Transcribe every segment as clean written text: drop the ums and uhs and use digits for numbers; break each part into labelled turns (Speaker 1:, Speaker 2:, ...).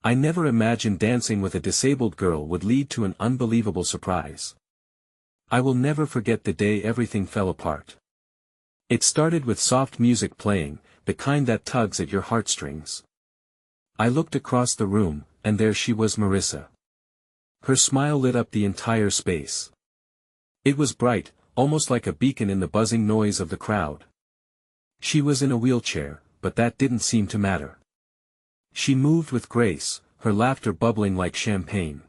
Speaker 1: I never imagined dancing with a disabled girl would lead to an unbelievable surprise. I will never forget the day everything fell apart. It started with soft music playing, the kind that tugs at your heartstrings. I looked across the room, and there she was, Marissa. Her smile lit up the entire space. It was bright, almost like a beacon in the buzzing noise of the crowd. She was in a wheelchair, but that didn't seem to matter. She moved with grace, her laughter bubbling like champagne.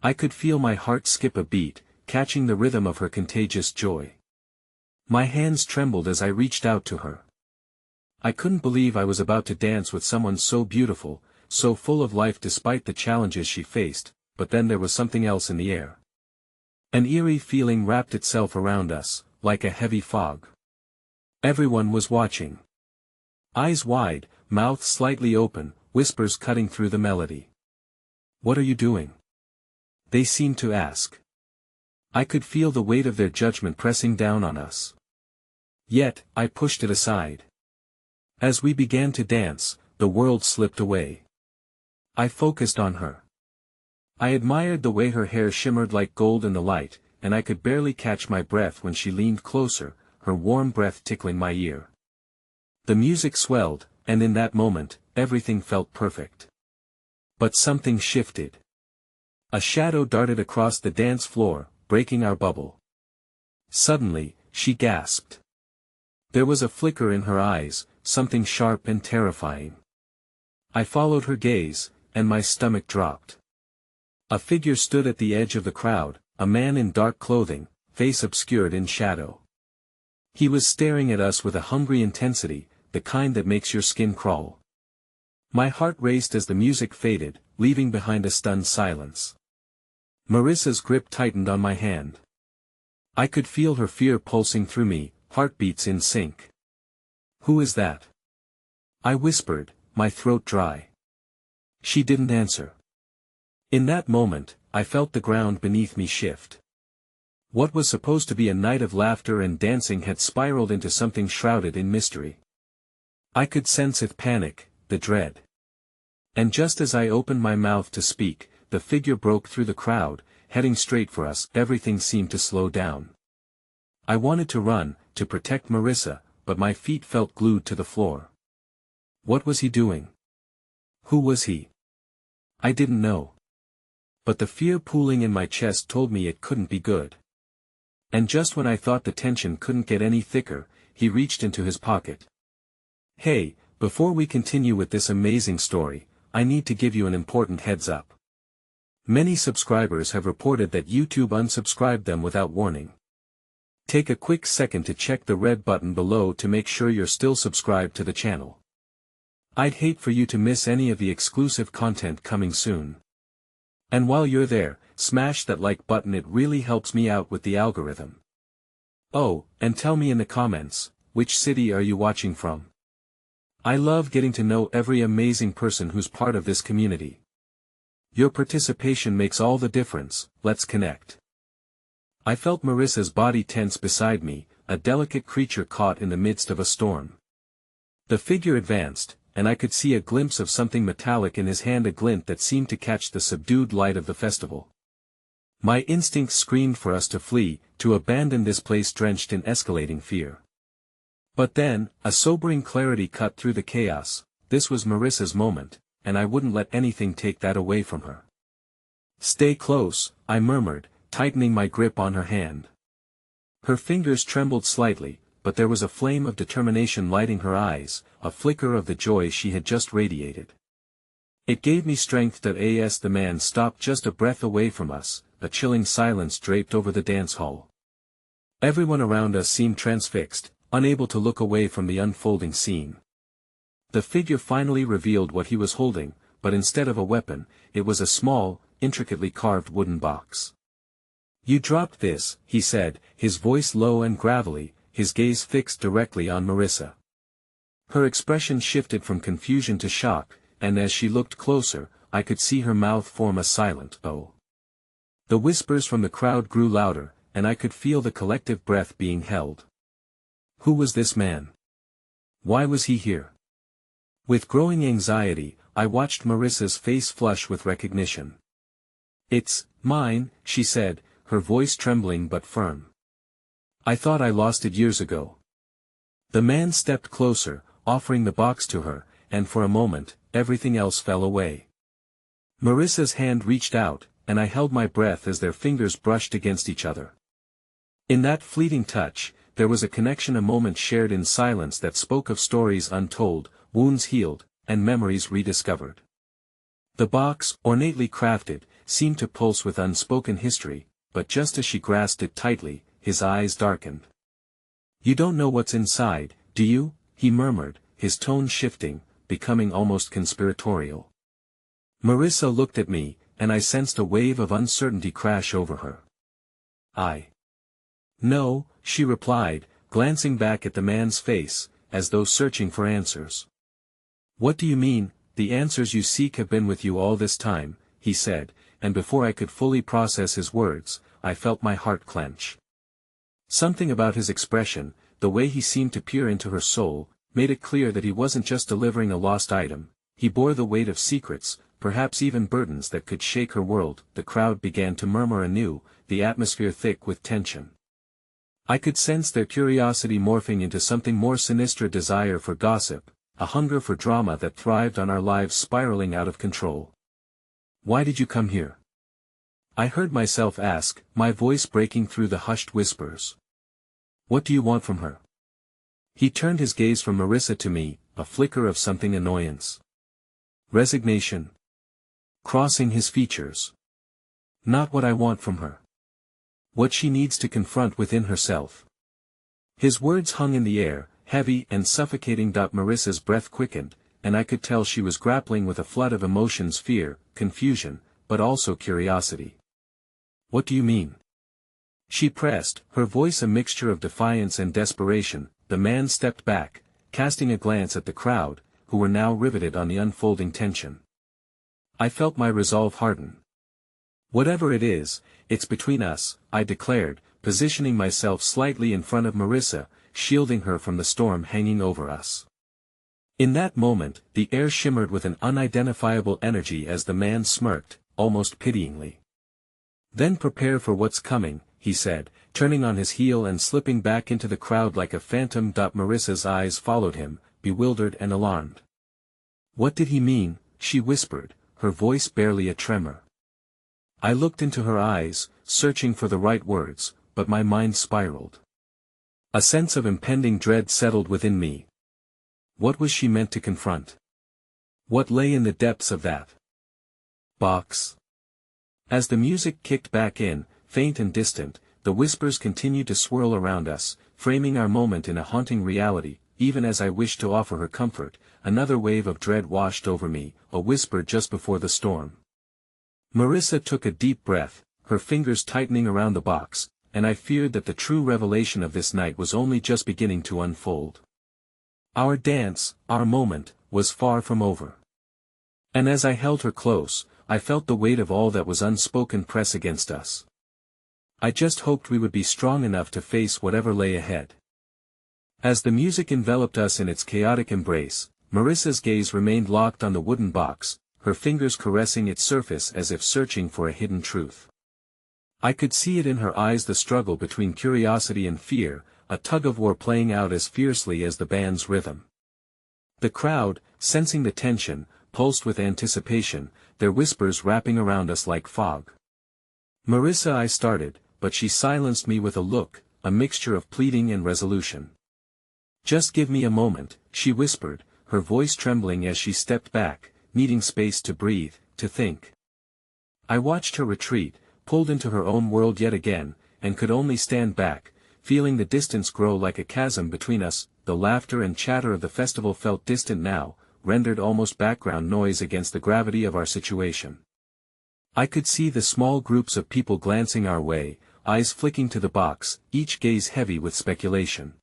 Speaker 1: I could feel my heart skip a beat, catching the rhythm of her contagious joy. My hands trembled as I reached out to her. I couldn't believe I was about to dance with someone so beautiful, so full of life despite the challenges she faced, but then there was something else in the air. An eerie feeling wrapped itself around us, like a heavy fog. Everyone was watching. Eyes wide, mouth slightly open, whispers cutting through the melody. "What are you doing?" they seemed to ask. I could feel the weight of their judgment pressing down on us. Yet, I pushed it aside. As we began to dance, the world slipped away. I focused on her. I admired the way her hair shimmered like gold in the light, and I could barely catch my breath when she leaned closer, her warm breath tickling my ear. The music swelled, and in that moment, everything felt perfect. But something shifted. A shadow darted across the dance floor, breaking our bubble. Suddenly, she gasped. There was a flicker in her eyes, something sharp and terrifying. I followed her gaze, and my stomach dropped. A figure stood at the edge of the crowd, a man in dark clothing, face obscured in shadow. He was staring at us with a hungry intensity, the kind that makes your skin crawl. My heart raced as the music faded, leaving behind a stunned silence. Marissa's grip tightened on my hand. I could feel her fear pulsing through me, heartbeats in sync. "Who is that?" I whispered, my throat dry. She didn't answer. In that moment, I felt the ground beneath me shift. What was supposed to be a night of laughter and dancing had spiraled into something shrouded in mystery. I could sense the panic, the dread. And just as I opened my mouth to speak, the figure broke through the crowd, heading straight for us. Everything seemed to slow down. I wanted to run, to protect Marissa, but my feet felt glued to the floor. What was he doing? Who was he? I didn't know. But the fear pooling in my chest told me it couldn't be good. And just when I thought the tension couldn't get any thicker, he reached into his pocket. "Hey, before we continue with this amazing story, I need to give you an important heads up. Many subscribers have reported that YouTube unsubscribed them without warning. Take a quick second to check the red button below to make sure you're still subscribed to the channel. I'd hate for you to miss any of the exclusive content coming soon. And while you're there, smash that like button, it really helps me out with the algorithm. Oh, and tell me in the comments, which city are you watching from? I love getting to know every amazing person who's part of this community. Your participation makes all the difference. Let's connect. I felt Marissa's body tense beside me, a delicate creature caught in the midst of a storm. The figure advanced, and I could see a glimpse of something metallic in his hand, a glint that seemed to catch the subdued light of the festival. My instincts screamed for us to flee, to abandon this place drenched in escalating fear. But then, a sobering clarity cut through the chaos. This was Marissa's moment, and I wouldn't let anything take that away from her. "Stay close," I murmured, tightening my grip on her hand. Her fingers trembled slightly, but there was a flame of determination lighting her eyes, a flicker of the joy she had just radiated. It gave me strength to as the man stopped just a breath away from us, a chilling silence draped over the dance hall. Everyone around us seemed transfixed, unable to look away from the unfolding scene. The figure finally revealed what he was holding, but instead of a weapon, it was a small, intricately carved wooden box. "You dropped this," he said, his voice low and gravelly, his gaze fixed directly on Marissa. Her expression shifted from confusion to shock, and as she looked closer, I could see her mouth form a silent "oh." The whispers from the crowd grew louder, and I could feel the collective breath being held. Who was this man? Why was he here? With growing anxiety, I watched Marissa's face flush with recognition. "It's mine," she said, her voice trembling but firm. "I thought I lost it years ago." The man stepped closer, offering the box to her, and for a moment, everything else fell away. Marissa's hand reached out, and I held my breath as their fingers brushed against each other. In that fleeting touch, there was a connection, a moment shared in silence that spoke of stories untold, wounds healed, and memories rediscovered. The box, ornately crafted, seemed to pulse with unspoken history, but just as she grasped it tightly, his eyes darkened. "You don't know what's inside, do you?" he murmured, his tone shifting, becoming almost conspiratorial. Marissa looked at me, and I sensed a wave of uncertainty crash over her. "No," she replied, glancing back at the man's face, as though searching for answers. "What do you mean? The answers you seek have been with you all this time," he said, and before I could fully process his words, I felt my heart clench. Something about his expression, the way he seemed to peer into her soul, made it clear that he wasn't just delivering a lost item, he bore the weight of secrets, perhaps even burdens that could shake her world. The crowd began to murmur anew, the atmosphere thick with tension. I could sense their curiosity morphing into something more sinister, a desire for gossip, a hunger for drama that thrived on our lives spiraling out of control. "Why did you come here?" I heard myself ask, my voice breaking through the hushed whispers. "What do you want from her?" He turned his gaze from Marissa to me, a flicker of something annoyance. Resignation crossing his features. "Not what I want from her. What she needs to confront within herself." His words hung in the air, heavy and suffocating. Marissa's breath quickened, and I could tell she was grappling with a flood of emotions: fear, confusion, but also curiosity. "What do you mean?" she pressed, her voice a mixture of defiance and desperation. The man stepped back, casting a glance at the crowd, who were now riveted on the unfolding tension. I felt my resolve harden. "Whatever it is, it's between us," I declared, positioning myself slightly in front of Marissa, shielding her from the storm hanging over us. In that moment, the air shimmered with an unidentifiable energy as the man smirked, almost pityingly. "Then prepare for what's coming," he said, turning on his heel and slipping back into the crowd like a phantom. Marissa's eyes followed him, bewildered and alarmed. "What did he mean?" she whispered, her voice barely a tremor. I looked into her eyes, searching for the right words, but my mind spiraled. A sense of impending dread settled within me. What was she meant to confront? What lay in the depths of that box? As the music kicked back in, faint and distant, the whispers continued to swirl around us, framing our moment in a haunting reality. Even as I wished to offer her comfort, another wave of dread washed over me, a whisper just before the storm. Marissa took a deep breath, her fingers tightening around the box, and I feared that the true revelation of this night was only just beginning to unfold. Our dance, our moment, was far from over. And as I held her close, I felt the weight of all that was unspoken press against us. I just hoped we would be strong enough to face whatever lay ahead. As the music enveloped us in its chaotic embrace, Marissa's gaze remained locked on the wooden box, her fingers caressing its surface as if searching for a hidden truth. I could see it in her eyes, the struggle between curiosity and fear, a tug-of-war playing out as fiercely as the band's rhythm. The crowd, sensing the tension, pulsed with anticipation, their whispers wrapping around us like fog. "Marissa," I started, but she silenced me with a look, a mixture of pleading and resolution. "Just give me a moment," she whispered, her voice trembling as she stepped back, needing space to breathe, to think. I watched her retreat, pulled into her own world yet again, and could only stand back, feeling the distance grow like a chasm between us. The laughter and chatter of the festival felt distant now, rendered almost background noise against the gravity of our situation. I could see the small groups of people glancing our way, eyes flicking to the box, each gaze heavy with speculation.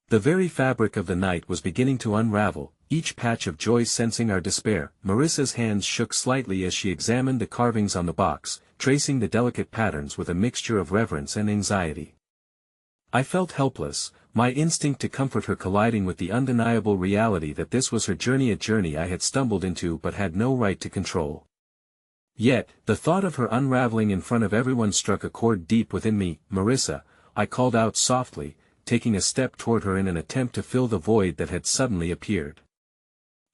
Speaker 1: The very fabric of the night was beginning to unravel, each patch of joy sensing our despair. Marissa's hands shook slightly as she examined the carvings on the box, tracing the delicate patterns with a mixture of reverence and anxiety. I felt helpless, my instinct to comfort her colliding with the undeniable reality that this was her journey, a journey I had stumbled into but had no right to control. Yet, the thought of her unraveling in front of everyone struck a chord deep within me. "Marissa," I called out softly, taking a step toward her in an attempt to fill the void that had suddenly appeared.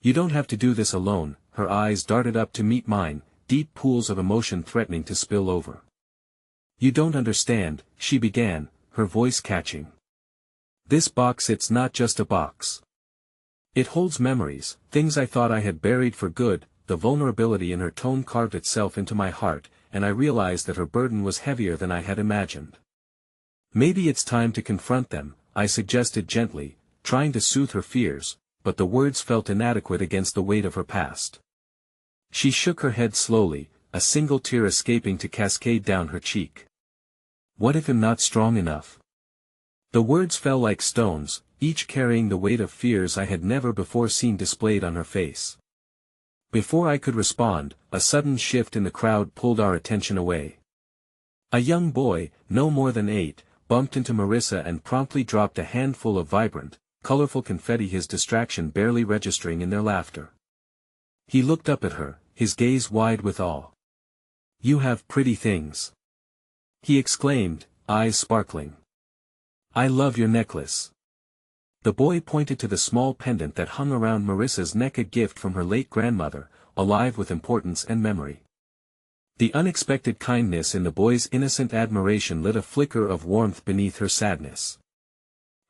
Speaker 1: "You don't have to do this alone." Her eyes darted up to meet mine, deep pools of emotion threatening to spill over. "You don't understand," she began, her voice catching. "This box, it's not just a box. It holds memories, things I thought I had buried for good." The vulnerability in her tone carved itself into my heart, and I realized that her burden was heavier than I had imagined. "Maybe it's time to confront them," I suggested gently, trying to soothe her fears, but the words felt inadequate against the weight of her past. She shook her head slowly, a single tear escaping to cascade down her cheek. "What if I'm not strong enough?" The words fell like stones, each carrying the weight of fears I had never before seen displayed on her face. Before I could respond, a sudden shift in the crowd pulled our attention away. A young boy, no more than 8, bumped into Marissa and promptly dropped a handful of vibrant, colorful confetti, his distraction barely registering in their laughter. He looked up at her, his gaze wide with awe. "You have pretty things," he exclaimed, eyes sparkling. "I love your necklace." The boy pointed to the small pendant that hung around Marissa's neck, a gift from her late grandmother, alive with importance and memory. The unexpected kindness in the boy's innocent admiration lit a flicker of warmth beneath her sadness.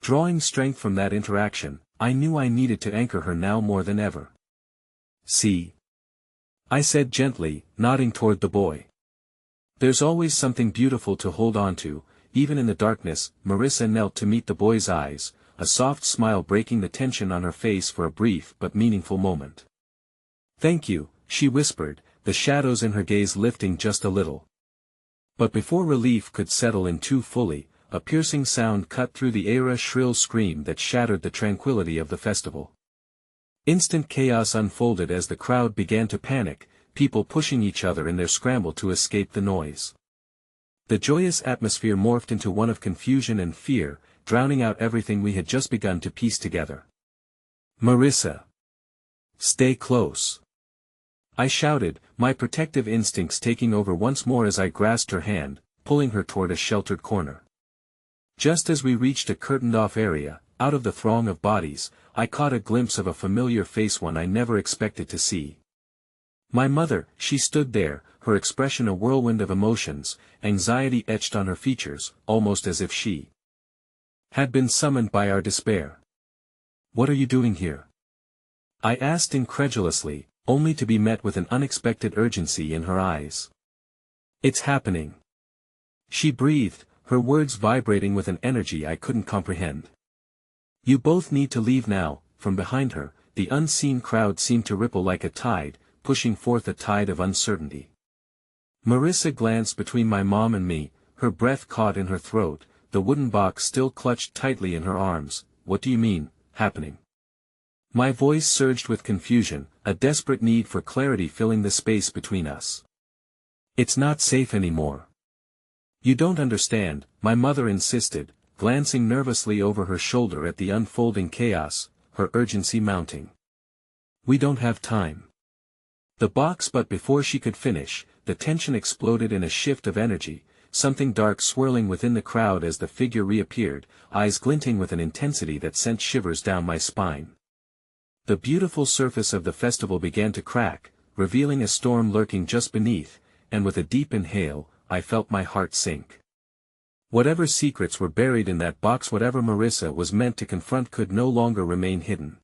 Speaker 1: Drawing strength from that interaction, I knew I needed to anchor her now more than ever. "See?" I said gently, nodding toward the boy. "There's always something beautiful to hold on to, even in the darkness." Marissa knelt to meet the boy's eyes, a soft smile breaking the tension on her face for a brief but meaningful moment. "Thank you," she whispered, the shadows in her gaze lifting just a little. But before relief could settle in too fully, a piercing sound cut through the air, a shrill scream that shattered the tranquility of the festival. Instant chaos unfolded as the crowd began to panic, people pushing each other in their scramble to escape the noise. The joyous atmosphere morphed into one of confusion and fear, drowning out everything we had just begun to piece together. "Marissa! Stay close!" I shouted, my protective instincts taking over once more as I grasped her hand, pulling her toward a sheltered corner. Just as we reached a curtained-off area, out of the throng of bodies, I caught a glimpse of a familiar face, one I never expected to see. My mother. She stood there, her expression a whirlwind of emotions, anxiety etched on her features, almost as if she had been summoned by our despair. "What are you doing here?" I asked incredulously, only to be met with an unexpected urgency in her eyes. "It's happening," she breathed, her words vibrating with an energy I couldn't comprehend. "You both need to leave now." From behind her, the unseen crowd seemed to ripple like a tide, pushing forth a tide of uncertainty. Marissa glanced between my mom and me, her breath caught in her throat, the wooden box still clutched tightly in her arms. "What do you mean, happening?" My voice surged with confusion, a desperate need for clarity filling the space between us. "It's not safe anymore." "You don't understand," my mother insisted, glancing nervously over her shoulder at the unfolding chaos, her urgency mounting. "We don't have time." The box. But before she could finish, the tension exploded in a shift of energy, something dark swirling within the crowd as the figure reappeared, eyes glinting with an intensity that sent shivers down my spine. The beautiful surface of the festival began to crack, revealing a storm lurking just beneath, and with a deep inhale, I felt my heart sink. Whatever secrets were buried in that box, whatever Marissa was meant to confront, could no longer remain hidden.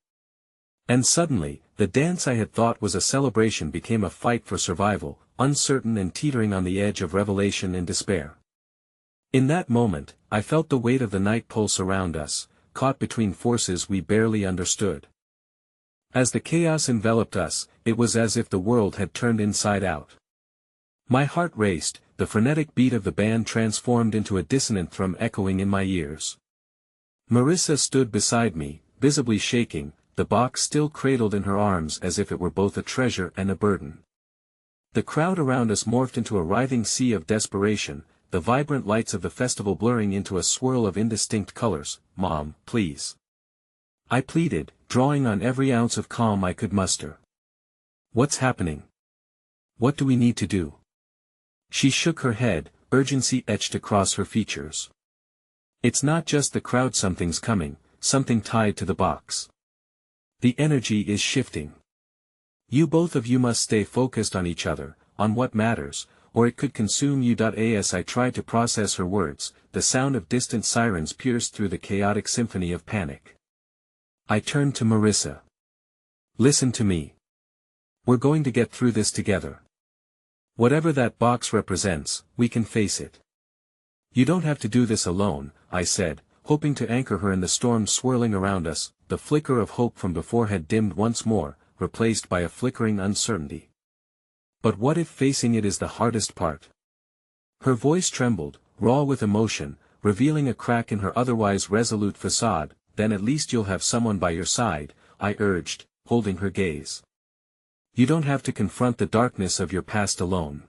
Speaker 1: And suddenly, the dance I had thought was a celebration became a fight for survival, uncertain and teetering on the edge of revelation and despair. In that moment, I felt the weight of the night pulse around us, caught between forces we barely understood. As the chaos enveloped us, it was as if the world had turned inside out. My heart raced, the frenetic beat of the band transformed into a dissonant thrum echoing in my ears. Marissa stood beside me, visibly shaking, the box still cradled in her arms as if it were both a treasure and a burden. The crowd around us morphed into a writhing sea of desperation, the vibrant lights of the festival blurring into a swirl of indistinct colors. "Mom, please," I pleaded, drawing on every ounce of calm I could muster. "What's happening? What do we need to do?" She shook her head, urgency etched across her features. "It's not just the crowd, something's coming, something tied to the box. The energy is shifting. Both of you must stay focused on each other, on what matters, or it could consume you." As I tried to process her words, the sound of distant sirens pierced through the chaotic symphony of panic. I turned to Marissa. "Listen to me. We're going to get through this together. Whatever that box represents, we can face it. You don't have to do this alone," I said, hoping to anchor her in the storm swirling around us. The flicker of hope from before had dimmed once more, replaced by a flickering uncertainty. "But what if facing it is the hardest part?" Her voice trembled, raw with emotion, revealing a crack in her otherwise resolute facade. "Then at least you'll have someone by your side," I urged, holding her gaze. "You don't have to confront the darkness of your past alone.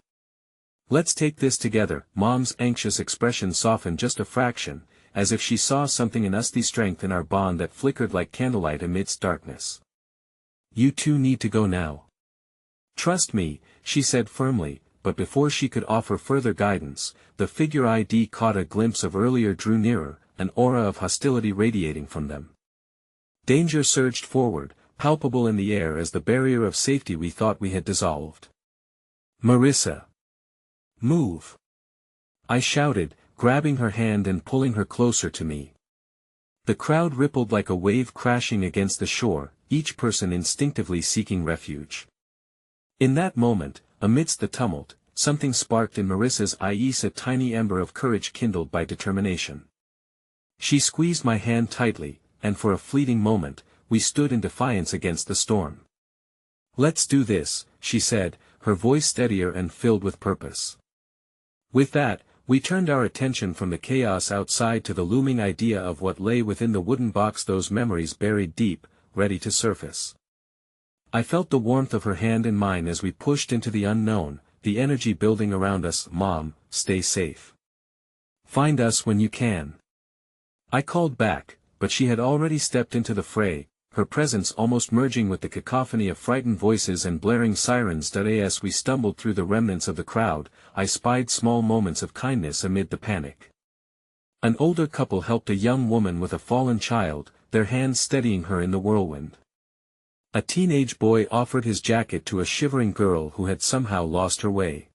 Speaker 1: Let's take this together." Mom's anxious expression softened just a fraction, as if she saw something in us, the strength in our bond that flickered like candlelight amidst darkness. "You two need to go now. Trust me," she said firmly, but before she could offer further guidance, the figure I'd caught a glimpse of earlier drew nearer, an aura of hostility radiating from them. Danger surged forward, palpable in the air as the barrier of safety we thought we had dissolved. "Marissa! Move!" I shouted, grabbing her hand and pulling her closer to me. The crowd rippled like a wave crashing against the shore, each person instinctively seeking refuge. In that moment, amidst the tumult, something sparked in Marissa's eyes, a tiny ember of courage kindled by determination. She squeezed my hand tightly, and for a fleeting moment, we stood in defiance against the storm. "Let's do this," she said, her voice steadier and filled with purpose. With that, we turned our attention from the chaos outside to the looming idea of what lay within the wooden box, those memories buried deep, ready to surface. I felt the warmth of her hand in mine as we pushed into the unknown, the energy building around us. "Mom, stay safe. Find us when you can," I called back, but she had already stepped into the fray, her presence almost merging with the cacophony of frightened voices and blaring sirens. As we stumbled through the remnants of the crowd, I spied small moments of kindness amid the panic. An older couple helped a young woman with a fallen child, their hands steadying her in the whirlwind. A teenage boy offered his jacket to a shivering girl who had somehow lost her way.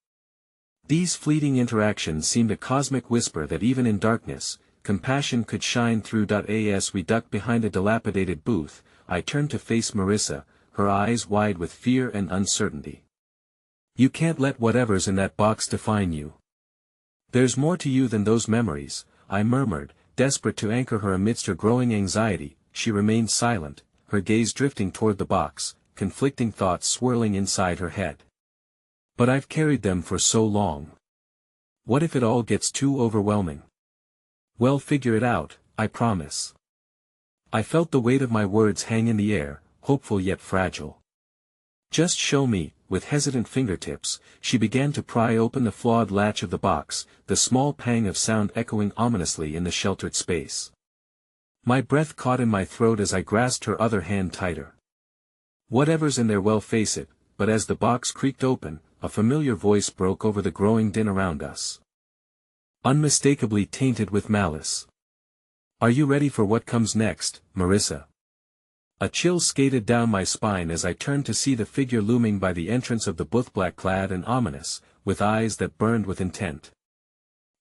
Speaker 1: These fleeting interactions seemed a cosmic whisper that even in darkness, compassion could shine through. As we ducked behind a dilapidated booth, I turned to face Marissa, her eyes wide with fear and uncertainty. "You can't let whatever's in that box define you. There's more to you than those memories," I murmured, desperate to anchor her amidst her growing anxiety. She remained silent, her gaze drifting toward the box, conflicting thoughts swirling inside her head. "But I've carried them for so long. What if it all gets too overwhelming?" "Well, figure it out, I promise." I felt the weight of my words hang in the air, hopeful yet fragile. "Just show me." With hesitant fingertips, she began to pry open the flawed latch of the box, the small pang of sound echoing ominously in the sheltered space. My breath caught in my throat as I grasped her other hand tighter. "Whatever's in there, well, face it." But as the box creaked open, a familiar voice broke over the growing din around us. Unmistakably tainted with malice. "Are you ready for what comes next, Marissa?" A chill skated down my spine as I turned to see the figure looming by the entrance of the booth, black-clad and ominous, with eyes that burned with intent.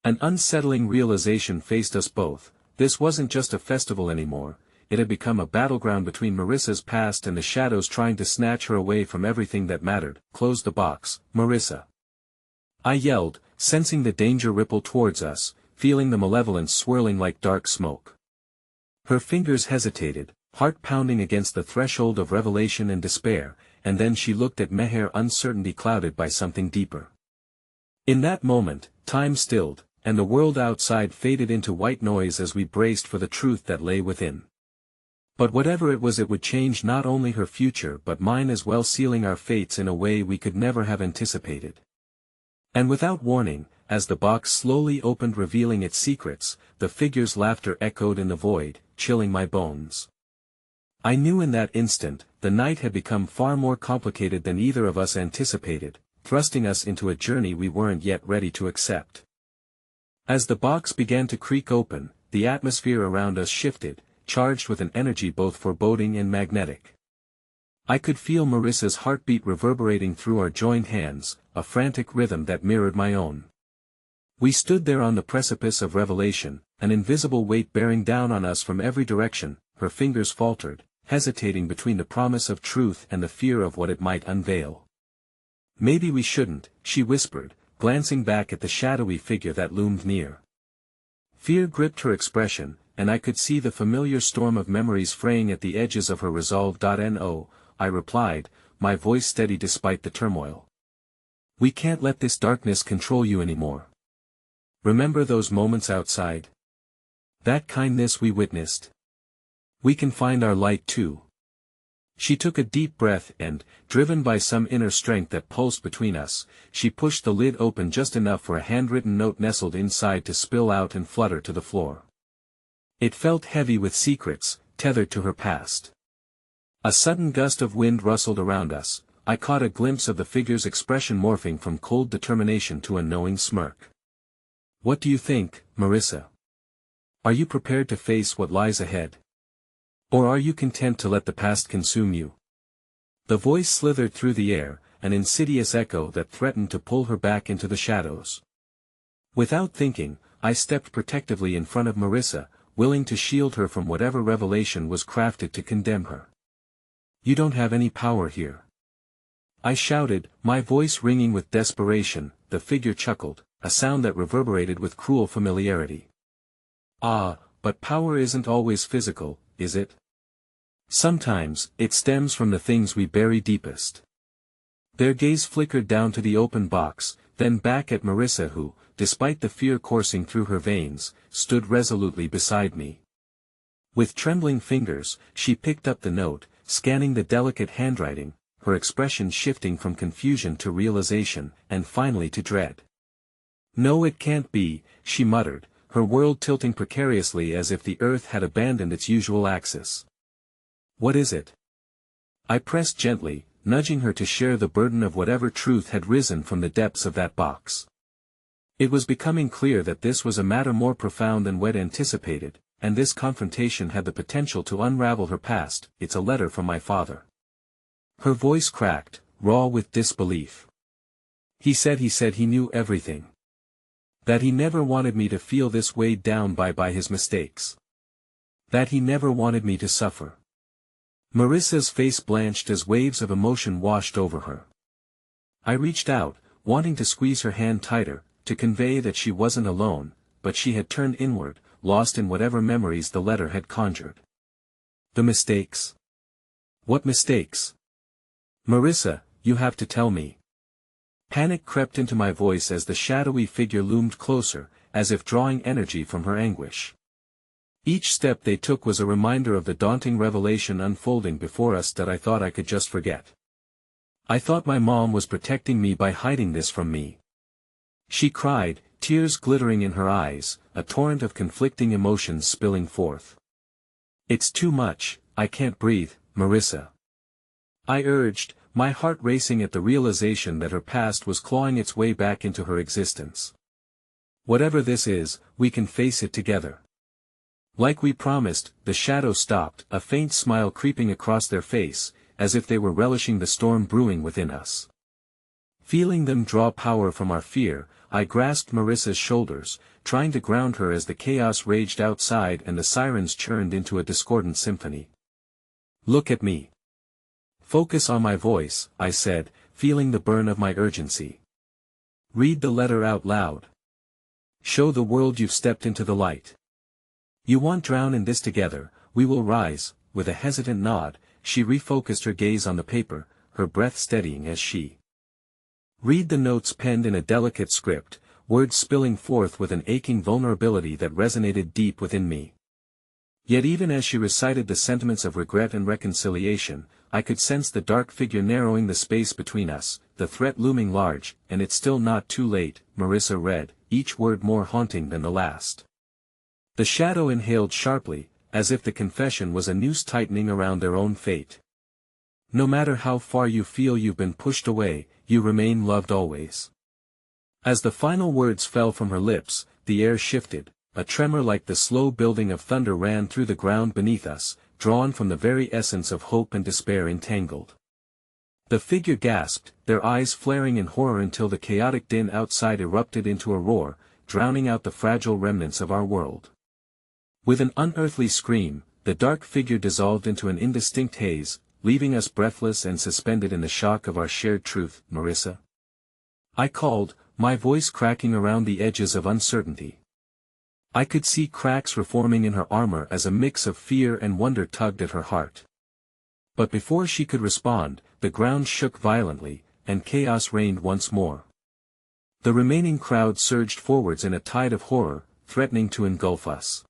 Speaker 1: An unsettling realization faced us both. This wasn't just a festival anymore, it had become a battleground between Marissa's past and the shadows trying to snatch her away from everything that mattered. "Close the box, Marissa," I yelled, sensing the danger ripple towards us, feeling the malevolence swirling like dark smoke. Her fingers hesitated, heart pounding against the threshold of revelation and despair, and then she looked at me, her uncertainty clouded by something deeper. In that moment, time stilled, and the world outside faded into white noise as we braced for the truth that lay within. But whatever it was, it would change not only her future but mine as well, sealing our fates in a way we could never have anticipated. And without warning, as the box slowly opened revealing its secrets, the figure's laughter echoed in the void, chilling my bones. I knew in that instant, the night had become far more complicated than either of us anticipated, thrusting us into a journey we weren't yet ready to accept. As the box began to creak open, the atmosphere around us shifted, charged with an energy both foreboding and magnetic. I could feel Marissa's heartbeat reverberating through our joined hands, a frantic rhythm that mirrored my own. We stood there on the precipice of revelation, an invisible weight bearing down on us from every direction. Her fingers faltered, hesitating between the promise of truth and the fear of what it might unveil. "Maybe we shouldn't," she whispered, glancing back at the shadowy figure that loomed near. Fear gripped her expression, and I could see the familiar storm of memories fraying at the edges of her resolve. "No," I replied, my voice steady despite the turmoil. "We can't let this darkness control you anymore. Remember those moments outside? That kindness we witnessed? We can find our light too." She took a deep breath and, driven by some inner strength that pulsed between us, she pushed the lid open just enough for a handwritten note nestled inside to spill out and flutter to the floor. It felt heavy with secrets, tethered to her past. A sudden gust of wind rustled around us. I caught a glimpse of the figure's expression morphing from cold determination to a knowing smirk. "What do you think, Marissa? Are you prepared to face what lies ahead? Or are you content to let the past consume you?" The voice slithered through the air, an insidious echo that threatened to pull her back into the shadows. Without thinking, I stepped protectively in front of Marissa, willing to shield her from whatever revelation was crafted to condemn her. "You don't have any power here," I shouted, my voice ringing with desperation. The figure chuckled, a sound that reverberated with cruel familiarity. "Ah, but power isn't always physical, is it? Sometimes, it stems from the things we bury deepest." Their gaze flickered down to the open box, then back at Marissa who, despite the fear coursing through her veins, stood resolutely beside me. With trembling fingers, she picked up the note, scanning the delicate handwriting, her expression shifting from confusion to realization, and finally to dread. "No, it can't be," she muttered, her world tilting precariously as if the earth had abandoned its usual axis. "What is it?" I pressed gently, nudging her to share the burden of whatever truth had risen from the depths of that box. It was becoming clear that this was a matter more profound than we'd anticipated, and this confrontation had the potential to unravel her past. "It's a letter from my father." Her voice cracked, raw with disbelief. He said he knew everything. That he never wanted me to feel this weighed down by his mistakes. That he never wanted me to suffer." Marissa's face blanched as waves of emotion washed over her. I reached out, wanting to squeeze her hand tighter, to convey that she wasn't alone, but she had turned inward, lost in whatever memories the letter had conjured. "The mistakes? What mistakes? Marissa, you have to tell me." Panic crept into my voice as the shadowy figure loomed closer, as if drawing energy from her anguish. Each step they took was a reminder of the daunting revelation unfolding before us that I thought I could just forget. "I thought my mom was protecting me by hiding this from me," she cried, tears glittering in her eyes, a torrent of conflicting emotions spilling forth. "It's too much, I can't breathe, Marissa," I urged, my heart racing at the realization that her past was clawing its way back into her existence. "Whatever this is, we can face it together." Like we promised, the shadow stopped, a faint smile creeping across their face, as if they were relishing the storm brewing within us. Feeling them draw power from our fear, I grasped Marissa's shoulders, trying to ground her as the chaos raged outside and the sirens churned into a discordant symphony. "Look at me. Focus on my voice," I said, feeling the burn of my urgency. "Read the letter out loud. Show the world you've stepped into the light. You won't drown in this together, we will rise." With a hesitant nod, she refocused her gaze on the paper, her breath steadying as she read the notes penned in a delicate script, words spilling forth with an aching vulnerability that resonated deep within me. Yet even as she recited the sentiments of regret and reconciliation, I could sense the dark figure narrowing the space between us, the threat looming large, and it's still not too late, Marissa read, each word more haunting than the last. The shadow inhaled sharply, as if the confession was a noose tightening around their own fate. No matter how far you feel you've been pushed away, you remain loved always. As the final words fell from her lips, the air shifted, a tremor like the slow building of thunder ran through the ground beneath us, drawn from the very essence of hope and despair entangled. The figure gasped, their eyes flaring in horror until the chaotic din outside erupted into a roar, drowning out the fragile remnants of our world. With an unearthly scream, the dark figure dissolved into an indistinct haze, leaving us breathless and suspended in the shock of our shared truth. Marissa? I called, my voice cracking around the edges of uncertainty. I could see cracks reforming in her armor as a mix of fear and wonder tugged at her heart. But before she could respond, the ground shook violently, and chaos reigned once more. The remaining crowd surged forwards in a tide of horror, threatening to engulf us.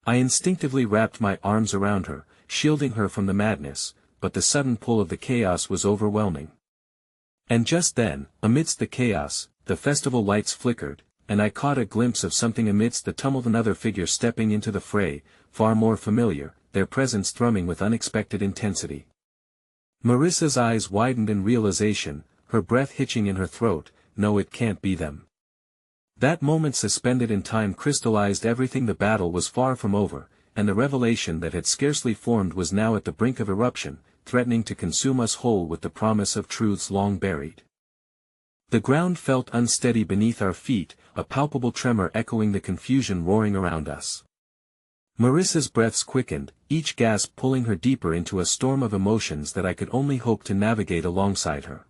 Speaker 1: I instinctively wrapped my arms around her, shielding her from the madness, but the sudden pull of the chaos was overwhelming. And just then, amidst the chaos, the festival lights flickered, and I caught a glimpse of something amidst the tumult, another figure stepping into the fray, far more familiar, their presence thrumming with unexpected intensity. Marissa's eyes widened in realization, her breath hitching in her throat. No, it can't be them. That moment suspended in time crystallized everything. The battle was far from over, and the revelation that had scarcely formed was now at the brink of eruption, threatening to consume us whole with the promise of truths long buried. The ground felt unsteady beneath our feet, a palpable tremor echoing the confusion roaring around us. Marissa's breaths quickened, each gasp pulling her deeper into a storm of emotions that I could only hope to navigate alongside her.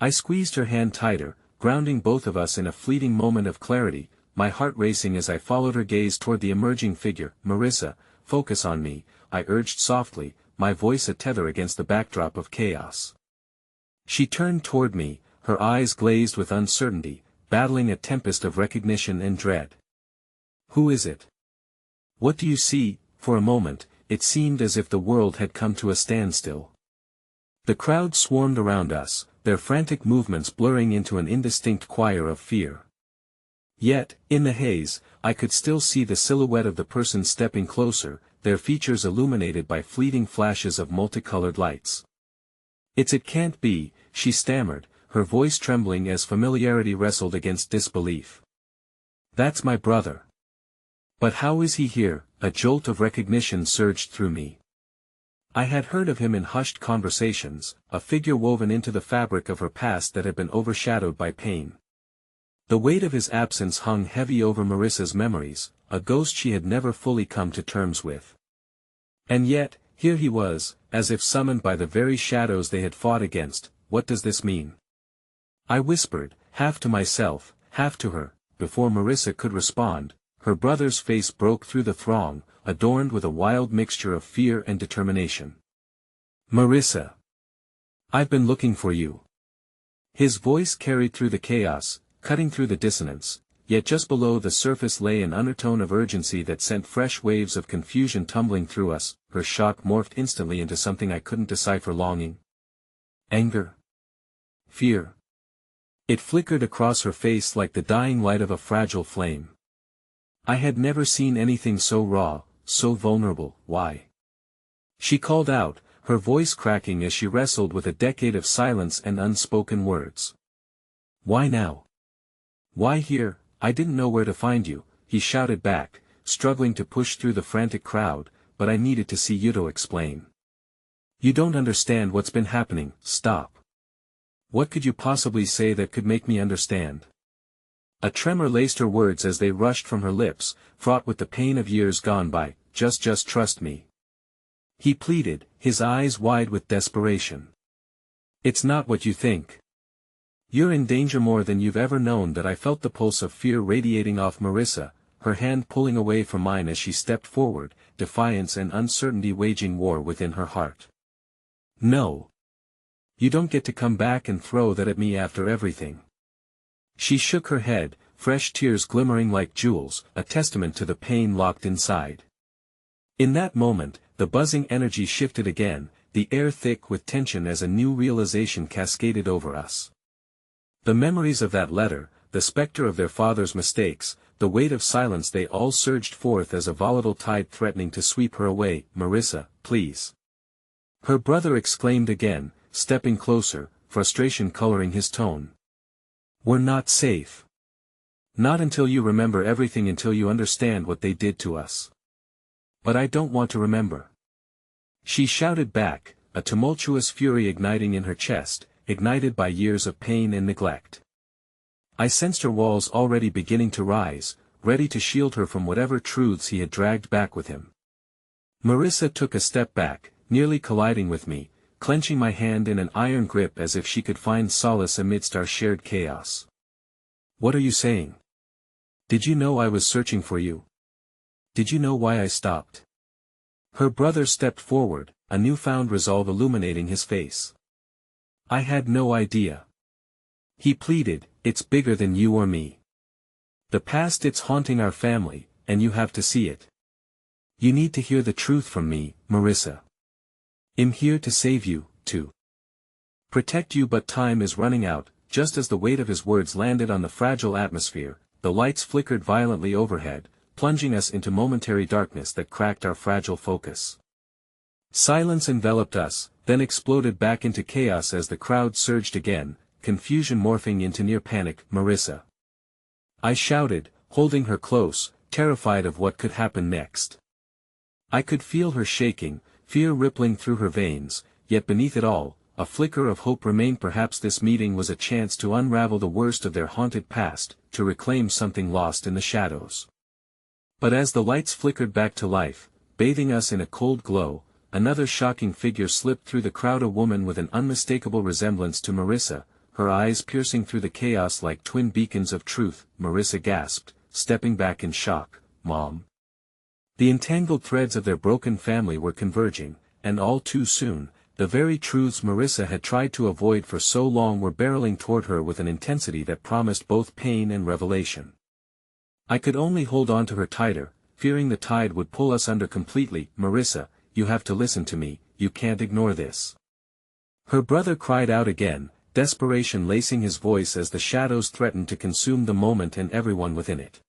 Speaker 1: I squeezed her hand tighter, grounding both of us in a fleeting moment of clarity, my heart racing as I followed her gaze toward the emerging figure. Marissa, focus on me, I urged softly, my voice a tether against the backdrop of chaos. She turned toward me, her eyes glazed with uncertainty, battling a tempest of recognition and dread. Who is it? What do you see? For a moment, it seemed as if the world had come to a standstill. The crowd swarmed around us, their frantic movements blurring into an indistinct choir of fear. Yet, in the haze, I could still see the silhouette of the person stepping closer, their features illuminated by fleeting flashes of multicolored lights. It can't be, she stammered, her voice trembling as familiarity wrestled against disbelief. That's my brother. But how is he here? A jolt of recognition surged through me. I had heard of him in hushed conversations, a figure woven into the fabric of her past that had been overshadowed by pain. The weight of his absence hung heavy over Marissa's memories, a ghost she had never fully come to terms with. And yet, here he was, as if summoned by the very shadows they had fought against. What does this mean? I whispered, half to myself, half to her. Before Marissa could respond, her brother's face broke through the throng, adorned with a wild mixture of fear and determination. Marissa! I've been looking for you. His voice carried through the chaos, cutting through the dissonance, yet just below the surface lay an undertone of urgency that sent fresh waves of confusion tumbling through us. Her shock morphed instantly into something I couldn't decipher: longing, anger, fear. It flickered across her face like the dying light of a fragile flame. I had never seen anything so raw, so vulnerable. Why? She called out, her voice cracking as she wrestled with a decade of silence and unspoken words. Why now? Why here? I didn't know where to find you, he shouted back, struggling to push through the frantic crowd, but I needed to see you to explain. You don't understand what's been happening. Stop. What could you possibly say that could make me understand? A tremor laced her words as they rushed from her lips, fraught with the pain of years gone by. Just trust me. He pleaded, his eyes wide with desperation. It's not what you think. You're in danger more than you've ever known. That I felt the pulse of fear radiating off Marissa, her hand pulling away from mine as she stepped forward, defiance and uncertainty waging war within her heart. No. You don't get to come back and throw that at me after everything. She shook her head, fresh tears glimmering like jewels, a testament to the pain locked inside. In that moment, the buzzing energy shifted again, the air thick with tension as a new realization cascaded over us. The memories of that letter, the specter of their father's mistakes, the weight of silence, they all surged forth as a volatile tide threatening to sweep her away. "Marissa, please." Her brother exclaimed again, stepping closer, frustration coloring his tone. "We're not safe. Not until you remember everything, until you understand what they did to us." "But I don't want to remember," she shouted back, a tumultuous fury igniting in her chest, ignited by years of pain and neglect. I sensed her walls already beginning to rise, ready to shield her from whatever truths he had dragged back with him. Marissa took a step back, nearly colliding with me, clenching my hand in an iron grip as if she could find solace amidst our shared chaos. "What are you saying? Did you know I was searching for you? Did you know why I stopped?" Her brother stepped forward, a newfound resolve illuminating his face. "I had no idea," he pleaded. "It's bigger than you or me. The past, it's haunting our family, and you have to see it. You need to hear the truth from me, Marissa. I'm here to save you, to protect you, but time is running out." Just as the weight of his words landed on the fragile atmosphere, the lights flickered violently overhead, plunging us into momentary darkness that cracked our fragile focus. Silence enveloped us, then exploded back into chaos as the crowd surged again, confusion morphing into near panic. "Marissa!" I shouted, holding her close, terrified of what could happen next. I could feel her shaking, fear rippling through her veins, yet beneath it all, a flicker of hope remained. Perhaps this meeting was a chance to unravel the worst of their haunted past, to reclaim something lost in the shadows. But as the lights flickered back to life, bathing us in a cold glow, another shocking figure slipped through the crowd, a woman with an unmistakable resemblance to Marissa, her eyes piercing through the chaos like twin beacons of truth. Marissa gasped, stepping back in shock. "Mom." The entangled threads of their broken family were converging, and all too soon, the very truths Marissa had tried to avoid for so long were barreling toward her with an intensity that promised both pain and revelation. I could only hold on to her tighter, fearing the tide would pull us under completely. "Marissa, you have to listen to me, you can't ignore this." Her brother cried out again, desperation lacing his voice as the shadows threatened to consume the moment and everyone within it.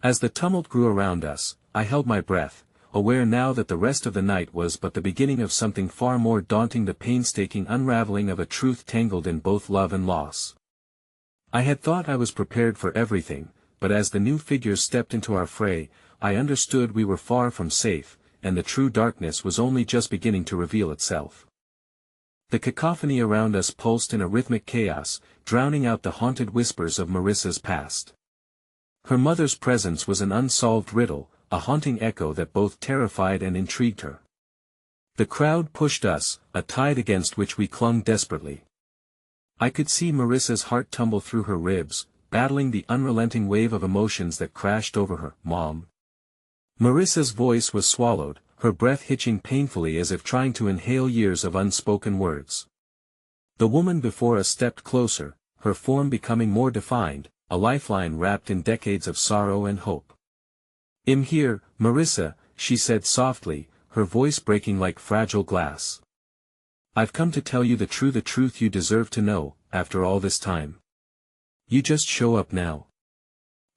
Speaker 1: As the tumult grew around us, I held my breath, aware now that the rest of the night was but the beginning of something far more daunting, the painstaking unraveling of a truth tangled in both love and loss. I had thought I was prepared for everything, but as the new figures stepped into our fray, I understood we were far from safe, and the true darkness was only just beginning to reveal itself. The cacophony around us pulsed in a rhythmic chaos, drowning out the haunted whispers of Marissa's past. Her mother's presence was an unsolved riddle, a haunting echo that both terrified and intrigued her. The crowd pushed us, a tide against which we clung desperately. I could see Marissa's heart tumble through her ribs, battling the unrelenting wave of emotions that crashed over her. "Mom." Marissa's voice was swallowed, her breath hitching painfully as if trying to inhale years of unspoken words. The woman before us stepped closer, her form becoming more defined, a lifeline wrapped in decades of sorrow and hope. "I'm here, Marissa," she said softly, her voice breaking like fragile glass. "I've come to tell you the truth you deserve to know, after all this time. You just show up now."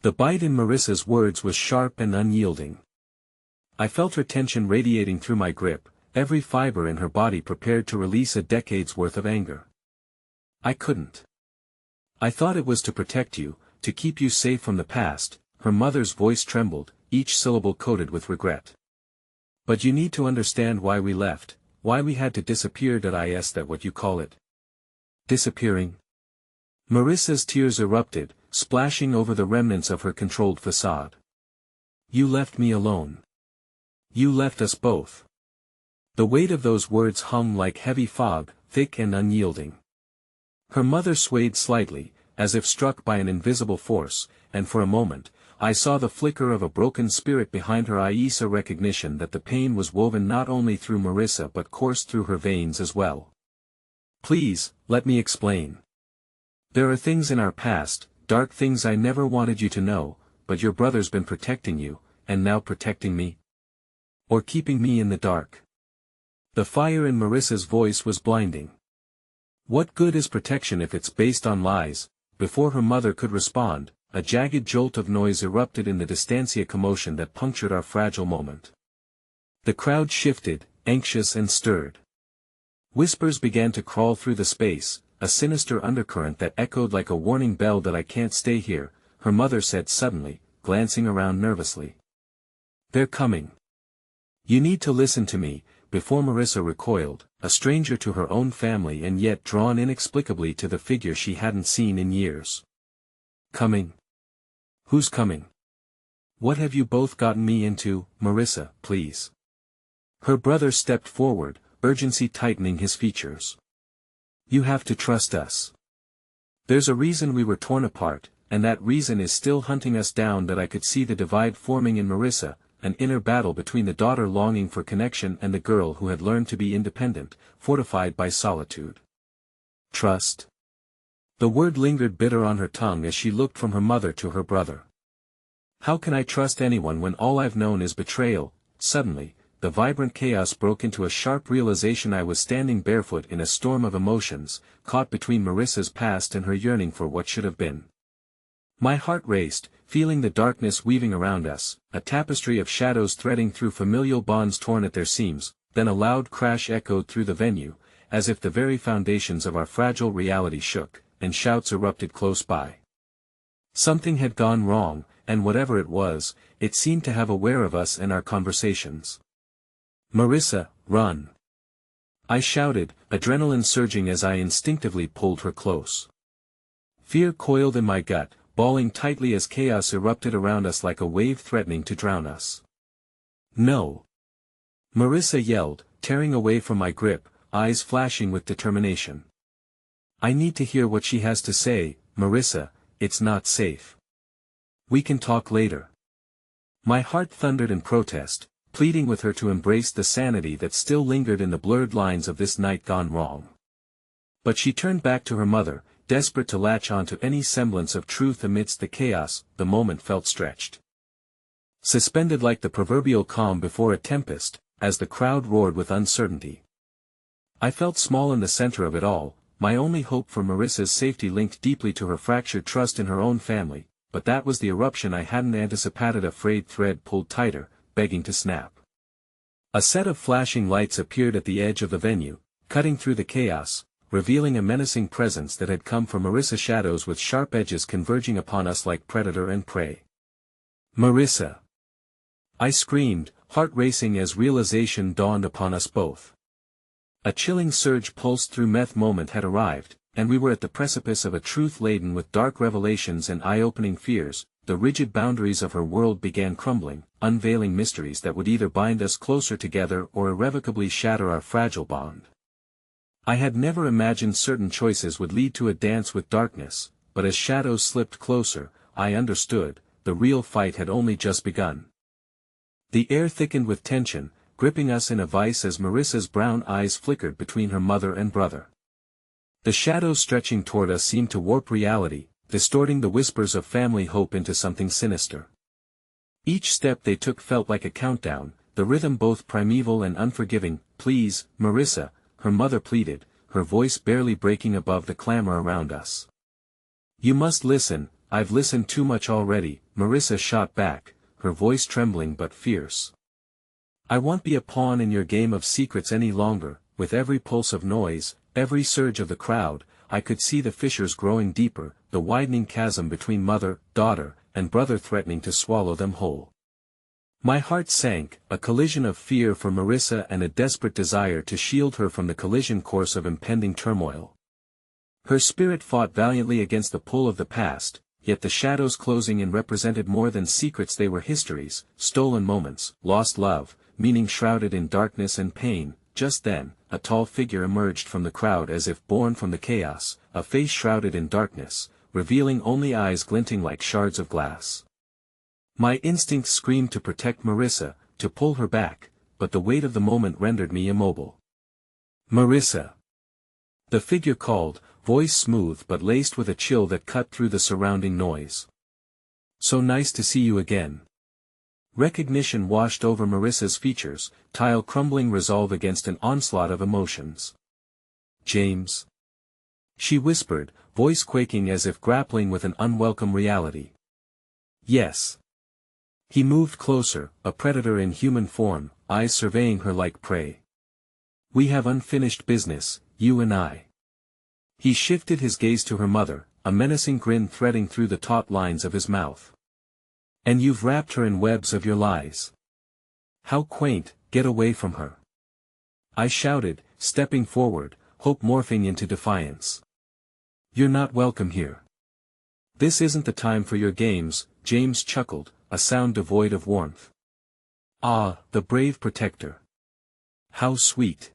Speaker 1: The bite in Marissa's words was sharp and unyielding. I felt her tension radiating through my grip, every fiber in her body prepared to release a decade's worth of anger. "I couldn't. I thought it was to protect you, to keep you safe from the past." Her mother's voice trembled, each syllable coated with regret. "But you need to understand why we left, why we had to disappear. Is that what you call it? Disappearing?" Marissa's tears erupted, splashing over the remnants of her controlled facade. "You left me alone. You left us both." The weight of those words hung like heavy fog, thick and unyielding. Her mother swayed slightly, as if struck by an invisible force, and for a moment, I saw the flicker of a broken spirit behind her eyes, a recognition that the pain was woven not only through Marissa but coursed through her veins as well. "Please, let me explain. There are things in our past, dark things I never wanted you to know, but your brother's been protecting you, and now protecting me. Or keeping me in the dark. The fire in Marissa's voice was blinding. What good is protection if it's based on lies? Before her mother could respond, a jagged jolt of noise erupted in the distancia commotion that punctured our fragile moment. The crowd shifted, anxious and stirred. Whispers began to crawl through the space, a sinister undercurrent that echoed like a warning bell that I can't stay here, her mother said suddenly, glancing around nervously. They're coming. You need to listen to me. Before Marissa recoiled, a stranger to her own family and yet drawn inexplicably to the figure she hadn't seen in years. Coming? Who's coming? What have you both gotten me into, Marissa, please? Her brother stepped forward, urgency tightening his features. You have to trust us. There's a reason we were torn apart, and that reason is still hunting us down. That I could see the divide forming in Marissa, an inner battle between the daughter longing for connection and the girl who had learned to be independent, fortified by solitude. Trust. The word lingered bitter on her tongue as she looked from her mother to her brother. How can I trust anyone when all I've known is betrayal? Suddenly, the vibrant chaos broke into a sharp realization. I was standing barefoot in a storm of emotions, caught between Marissa's past and her yearning for what should have been. My heart raced, feeling the darkness weaving around us, a tapestry of shadows threading through familial bonds torn at their seams. Then a loud crash echoed through the venue, as if the very foundations of our fragile reality shook, and shouts erupted close by. Something had gone wrong, and whatever it was, it seemed to have aware of us and our conversations. Marissa, run! I shouted, adrenaline surging as I instinctively pulled her close. Fear coiled in my gut, balling tightly as chaos erupted around us like a wave threatening to drown us. No! Marissa yelled, tearing away from my grip, eyes flashing with determination. I need to hear what she has to say, Marissa. It's not safe. We can talk later. My heart thundered in protest, pleading with her to embrace the sanity that still lingered in the blurred lines of this night gone wrong. But she turned back to her mother, desperate to latch onto any semblance of truth amidst the chaos. The moment felt stretched. Suspended like the proverbial calm before a tempest, as the crowd roared with uncertainty. I felt small in the center of it all, my only hope for Marissa's safety linked deeply to her fractured trust in her own family, but that was the eruption I hadn't anticipated. A frayed thread pulled tighter, begging to snap. A set of flashing lights appeared at the edge of the venue, cutting through the chaos, revealing a menacing presence that had come from Marissa. Shadows with sharp edges converging upon us like predator and prey. Marissa! I screamed, heart racing as realization dawned upon us both. A chilling surge pulsed through me. Moment had arrived, and we were at the precipice of a truth laden with dark revelations and eye-opening fears. The rigid boundaries of her world began crumbling, unveiling mysteries that would either bind us closer together or irrevocably shatter our fragile bond. I had never imagined certain choices would lead to a dance with darkness, but as shadows slipped closer, I understood, the real fight had only just begun. The air thickened with tension, gripping us in a vice as Marissa's brown eyes flickered between her mother and brother. The shadows stretching toward us seemed to warp reality, distorting the whispers of family hope into something sinister. Each step they took felt like a countdown, the rhythm both primeval and unforgiving. Please, Marissa, her mother pleaded, her voice barely breaking above the clamor around us. You must listen. I've listened too much already, Marissa shot back, her voice trembling but fierce. I won't be a pawn in your game of secrets any longer. With every pulse of noise, every surge of the crowd, I could see the fissures growing deeper, the widening chasm between mother, daughter, and brother threatening to swallow them whole. My heart sank, a collision of fear for Marissa and a desperate desire to shield her from the collision course of impending turmoil. Her spirit fought valiantly against the pull of the past, yet the shadows closing in represented more than secrets. They were histories, stolen moments, lost love, meaning shrouded in darkness and pain. Just then, a tall figure emerged from the crowd as if born from the chaos, a face shrouded in darkness, revealing only eyes glinting like shards of glass. My instincts screamed to protect Marissa, to pull her back, but the weight of the moment rendered me immobile. Marissa! The figure called, voice smooth but laced with a chill that cut through the surrounding noise. So nice to see you again. Recognition washed over Marissa's features, tile crumbling resolve against an onslaught of emotions. "James?" she whispered, voice quaking as if grappling with an unwelcome reality. "Yes." He moved closer, a predator in human form, eyes surveying her like prey. "We have unfinished business, you and I." He shifted his gaze to her mother, a menacing grin threading through the taut lines of his mouth. "And you've wrapped her in webs of your lies. How quaint, get away from her." I shouted, stepping forward, hope morphing into defiance. "You're not welcome here. This isn't the time for your games," James chuckled, a sound devoid of warmth. "Ah, the brave protector. How sweet.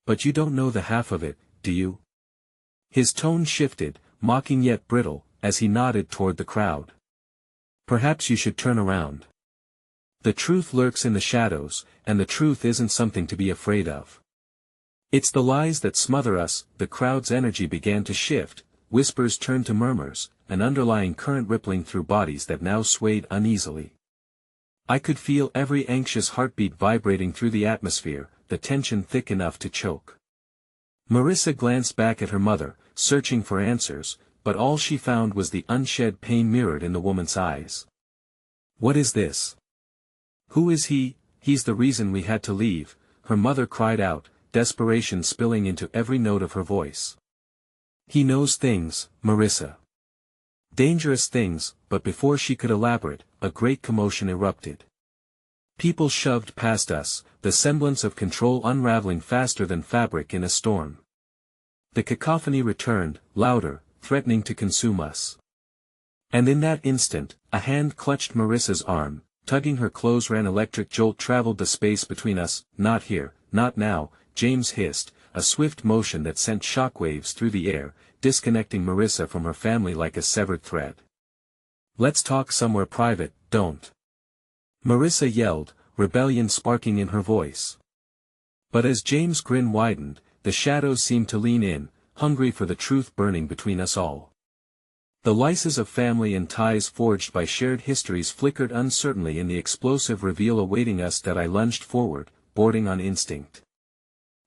Speaker 1: But you don't know the half of it, do you?" His tone shifted, mocking yet brittle, as he nodded toward the crowd. "Perhaps you should turn around. The truth lurks in the shadows, and the truth isn't something to be afraid of. It's the lies that smother us." The crowd's energy began to shift, whispers turned to murmurs, an underlying current rippling through bodies that now swayed uneasily. I could feel every anxious heartbeat vibrating through the atmosphere, the tension thick enough to choke. Marissa glanced back at her mother, searching for answers, but all she found was the unshed pain mirrored in the woman's eyes. "What is this? Who is he?" "He's the reason we had to leave," her mother cried out, desperation spilling into every note of her voice. "He knows things, Marissa. Dangerous things," but before she could elaborate, a great commotion erupted. People shoved past us, the semblance of control unraveling faster than fabric in a storm. The cacophony returned, louder, threatening to consume us. And in that instant, a hand clutched Marissa's arm, tugging her close. An electric jolt traveled the space between us. "Not here, not now," James hissed, a swift motion that sent shockwaves through the air, disconnecting Marissa from her family like a severed thread. "Let's talk somewhere private, don't." Marissa yelled, rebellion sparking in her voice. But as James' grin widened, the shadows seemed to lean in, hungry for the truth burning between us all. The lices of family and ties forged by shared histories flickered uncertainly in the explosive reveal awaiting us. That I lunged forward, boarding on instinct.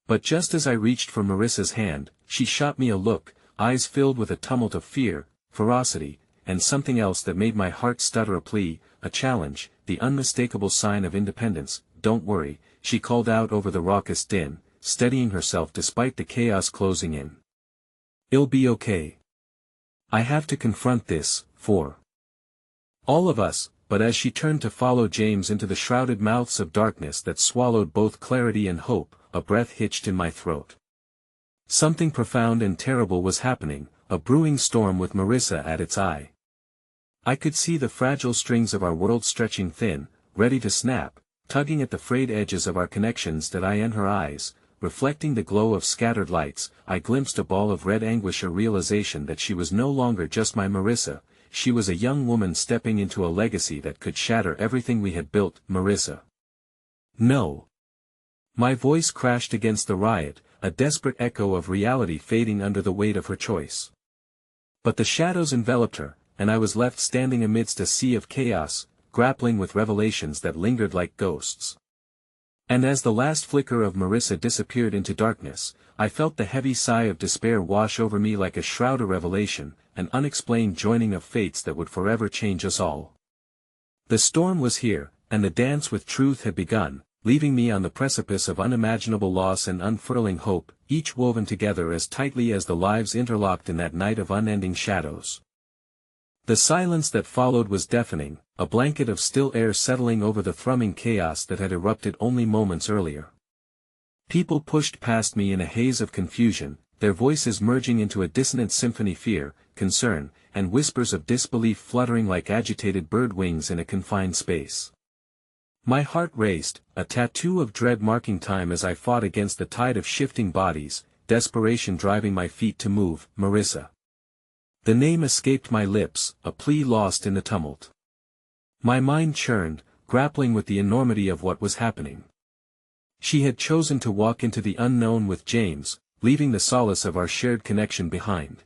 Speaker 1: But just as I reached for Marissa's hand, she shot me a look, eyes filled with a tumult of fear, ferocity, and something else that made my heart stutter. A plea, a challenge, the unmistakable sign of independence. "Don't worry," she called out over the raucous din, steadying herself despite the chaos closing in. "It'll be okay. I have to confront this, for all of us." But as she turned to follow James into the shrouded mouths of darkness that swallowed both clarity and hope, a breath hitched in my throat. Something profound and terrible was happening, a brewing storm with Marissa at its eye. I could see the fragile strings of our world stretching thin, ready to snap, tugging at the frayed edges of our connections. That I and her eyes, reflecting the glow of scattered lights, I glimpsed a ball of red anguish, a realization that she was no longer just my Marissa, she was a young woman stepping into a legacy that could shatter everything we had built. "Marissa." "No." My voice crashed against the riot, a desperate echo of reality fading under the weight of her choice. But the shadows enveloped her, and I was left standing amidst a sea of chaos, grappling with revelations that lingered like ghosts. And as the last flicker of Marissa disappeared into darkness, I felt the heavy sigh of despair wash over me like a shroud. A revelation, an unexplained joining of fates that would forever change us all. The storm was here, and the dance with truth had begun, leaving me on the precipice of unimaginable loss and unfurling hope, each woven together as tightly as the lives interlocked in that night of unending shadows. The silence that followed was deafening, a blanket of still air settling over the thrumming chaos that had erupted only moments earlier. People pushed past me in a haze of confusion, their voices merging into a dissonant symphony. Fear, concern, and whispers of disbelief fluttering like agitated bird wings in a confined space. My heart raced, a tattoo of dread marking time as I fought against the tide of shifting bodies, desperation driving my feet to move. "Marissa." The name escaped my lips, a plea lost in the tumult. My mind churned, grappling with the enormity of what was happening. She had chosen to walk into the unknown with James, leaving the solace of our shared connection behind.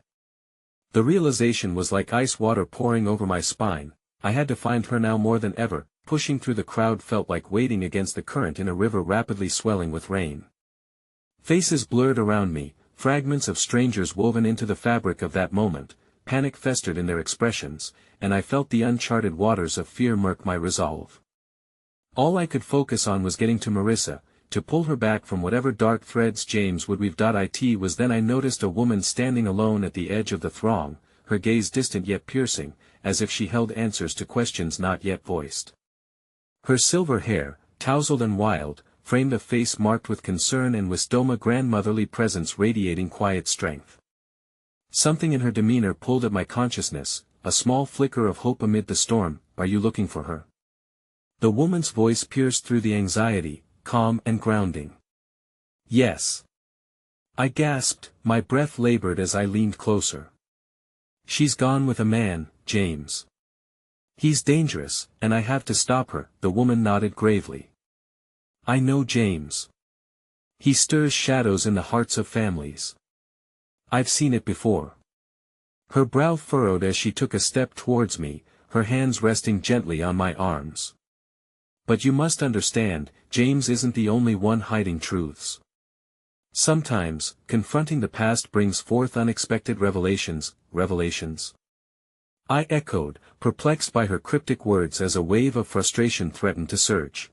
Speaker 1: The realization was like ice water pouring over my spine. I had to find her now more than ever, pushing through the crowd felt like wading against the current in a river rapidly swelling with rain. Faces blurred around me, fragments of strangers woven into the fabric of that moment, panic festered in their expressions, and I felt the uncharted waters of fear murk my resolve. All I could focus on was getting to Marissa, to pull her back from whatever dark threads James would weave. It was then I noticed a woman standing alone at the edge of the throng, her gaze distant yet piercing, as if she held answers to questions not yet voiced. Her silver hair, tousled and wild, framed a face marked with concern and wisdom, a grandmotherly presence radiating quiet strength. Something in her demeanor pulled at my consciousness, a small flicker of hope amid the storm. Are you looking for her? The woman's voice pierced through the anxiety, calm and grounding. Yes. I gasped, my breath labored as I leaned closer. She's gone with a man, James. He's dangerous, and I have to stop her, the woman nodded gravely. I know James. He stirs shadows in the hearts of families. I've seen it before. Her brow furrowed as she took a step towards me, her hands resting gently on my arms. But you must understand, James isn't the only one hiding truths. Sometimes, confronting the past brings forth unexpected revelations. I echoed, perplexed by her cryptic words as a wave of frustration threatened to surge.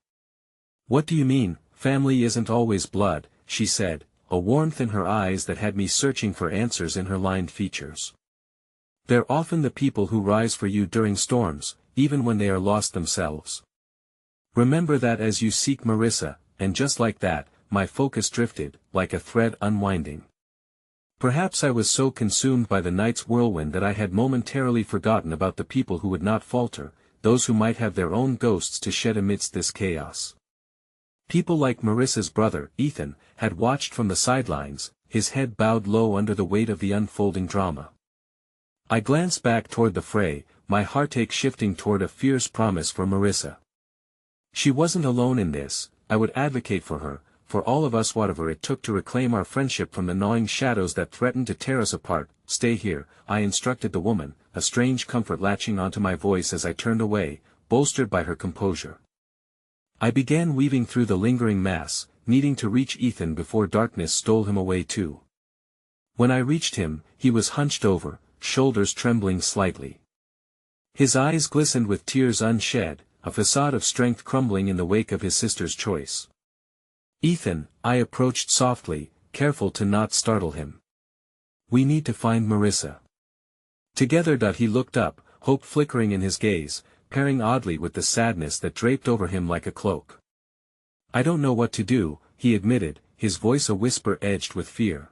Speaker 1: What do you mean? Family isn't always blood, she said, a warmth in her eyes that had me searching for answers in her lined features. They're often the people who rise for you during storms, even when they are lost themselves. Remember that as you seek Marissa, and just like that, my focus drifted, like a thread unwinding. Perhaps I was so consumed by the night's whirlwind that I had momentarily forgotten about the people who would not falter, those who might have their own ghosts to shed amidst this chaos. People like Marissa's brother, Ethan, had watched from the sidelines, his head bowed low under the weight of the unfolding drama. I glanced back toward the fray, my heartache shifting toward a fierce promise for Marissa. She wasn't alone in this, I would advocate for her, for all of us, whatever it took to reclaim our friendship from the gnawing shadows that threatened to tear us apart. Stay here, I instructed the woman, a strange comfort latching onto my voice as I turned away, bolstered by her composure. I began weaving through the lingering mass, needing to reach Ethan before darkness stole him away too. When I reached him, he was hunched over, shoulders trembling slightly. His eyes glistened with tears unshed, a facade of strength crumbling in the wake of his sister's choice. Ethan, I approached softly, careful to not startle him. We need to find Marissa. Together. He looked up, hope flickering in his gaze, pairing oddly with the sadness that draped over him like a cloak. I don't know what to do, he admitted, his voice a whisper edged with fear.